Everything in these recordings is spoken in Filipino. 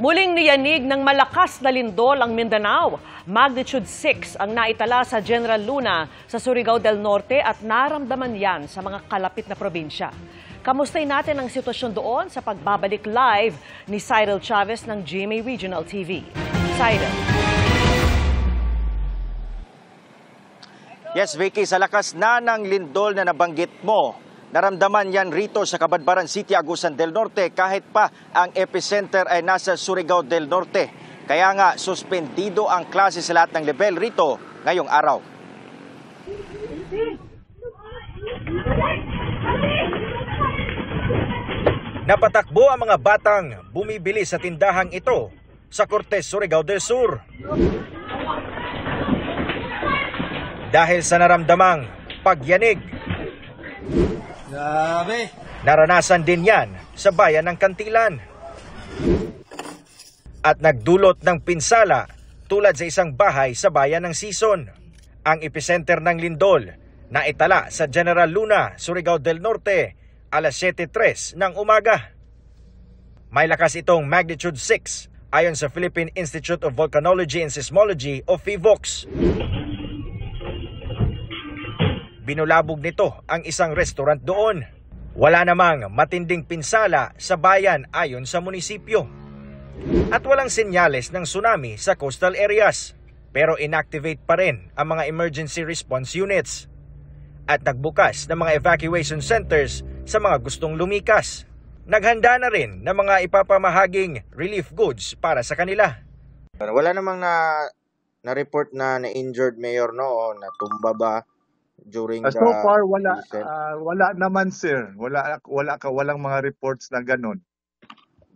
Muling niyanig ng malakas na lindol ang Mindanao. Magnitude 6 ang naitala sa General Luna sa Surigao del Norte at naramdaman yan sa mga kalapit na probinsya. Kamustay natin ang sitwasyon doon sa pagbabalik live ni Cyril Chavez ng GMA Regional TV. Cyril. Yes, Vicky, sa lakas na ng lindol na nabanggit mo, naramdaman yan rito sa Cabadbaran City, Agusan del Norte kahit pa ang epicenter ay nasa Surigao del Norte. Kaya nga, suspendido ang klase sa lahat ng level rito ngayong araw. Napatakbo ang mga batang bumibili sa tindahang ito sa Cortes, Surigao del Sur. Dahil sa naramdamang pagyanig. Grabe. Naranasan din yan sa bayan ng Cantilan. At nagdulot ng pinsala tulad sa isang bahay sa bayan ng Sison. Ang epicenter ng lindol na itala sa General Luna, Surigao del Norte, alas 7:03 ng umaga. May lakas itong magnitude 6 ayon sa Philippine Institute of Volcanology and Seismology o PHIVOLCS. Binulabog nito ang isang restaurant doon. Wala namang matinding pinsala sa bayan ayon sa munisipyo. At walang senyales ng tsunami sa coastal areas. Pero inactivate pa rin ang mga emergency response units. At nagbukas ng mga evacuation centers sa mga gustong lumikas. Naghanda na rin ng mga ipapamahaging relief goods para sa kanila. Wala namang na-report na na-injured, Mayor, no? O natumba ba during So far, wala naman, sir. Walang mga reports na ganun.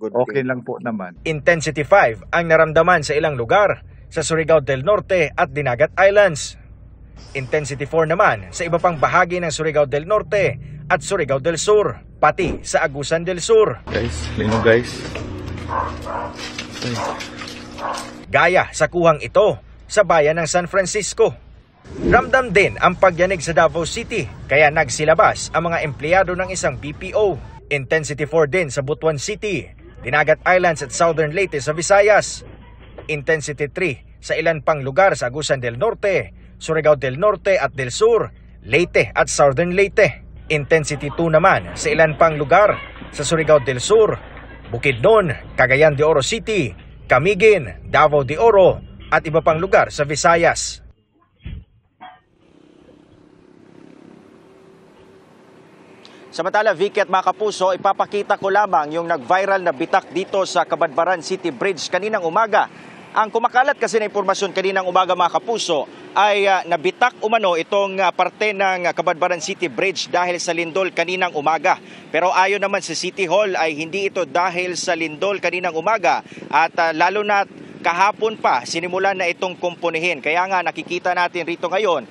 Okay lang po naman. Intensity 5 ang naramdaman sa ilang lugar sa Surigao del Norte at Dinagat Islands. Intensity 4 naman sa iba pang bahagi ng Surigao del Norte at Surigao del Sur, pati sa Agusan del Sur. Guys. Gaya sa kuhang ito sa bayan ng San Francisco. Ramdam din ang pagyanig sa Davao City, kaya nagsilabas ang mga empleyado ng isang BPO. Intensity 4 din sa Butuan City, Dinagat Islands at Southern Leyte sa Visayas. Intensity 3 sa ilan pang lugar sa Agusan del Norte, Surigao del Norte at del Sur, Leyte at Southern Leyte. Intensity 2 naman sa ilan pang lugar sa Surigao del Sur, Bukidnon, Cagayan de Oro City, Camiguin, Davao de Oro at iba pang lugar sa Visayas. Samantala, Vicky at mga kapuso, ipapakita ko lamang yung nag-viral na bitak dito sa Cabadbaran City Bridge kaninang umaga. Ang kumakalat kasi na impormasyon kaninang umaga, mga kapuso, ay nabitak umano itong parte ng Cabadbaran City Bridge dahil sa lindol kaninang umaga. Pero ayon naman sa City Hall ay hindi ito dahil sa lindol kaninang umaga at lalo na kahapon pa sinimulan na itong kumpunihin. Kaya nga nakikita natin rito ngayon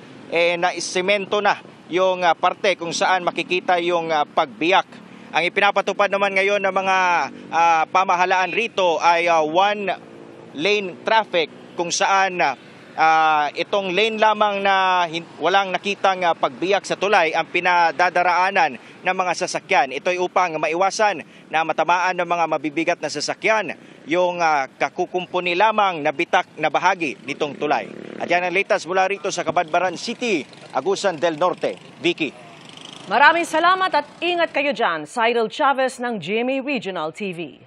na isemento na yung parte kung saan makikita yung pagbiyak. Ang ipinapatupad naman ngayon ng mga pamahalaan rito ay one-lane traffic kung saan itong lane lamang na walang nakitang pagbiyak sa tulay ang pinadadaraanan ng mga sasakyan. Ito ay upang maiwasan na matamaan ng mga mabibigat na sasakyan yung kakukumpuni lamang na bitak na bahagi nitong tulay. At yan ang latest mula rito sa Cabadbaran City, Agusan del Norte. Vicky. Maraming salamat at ingat kayo dyan. Cyril Chavez ng GMA Regional TV.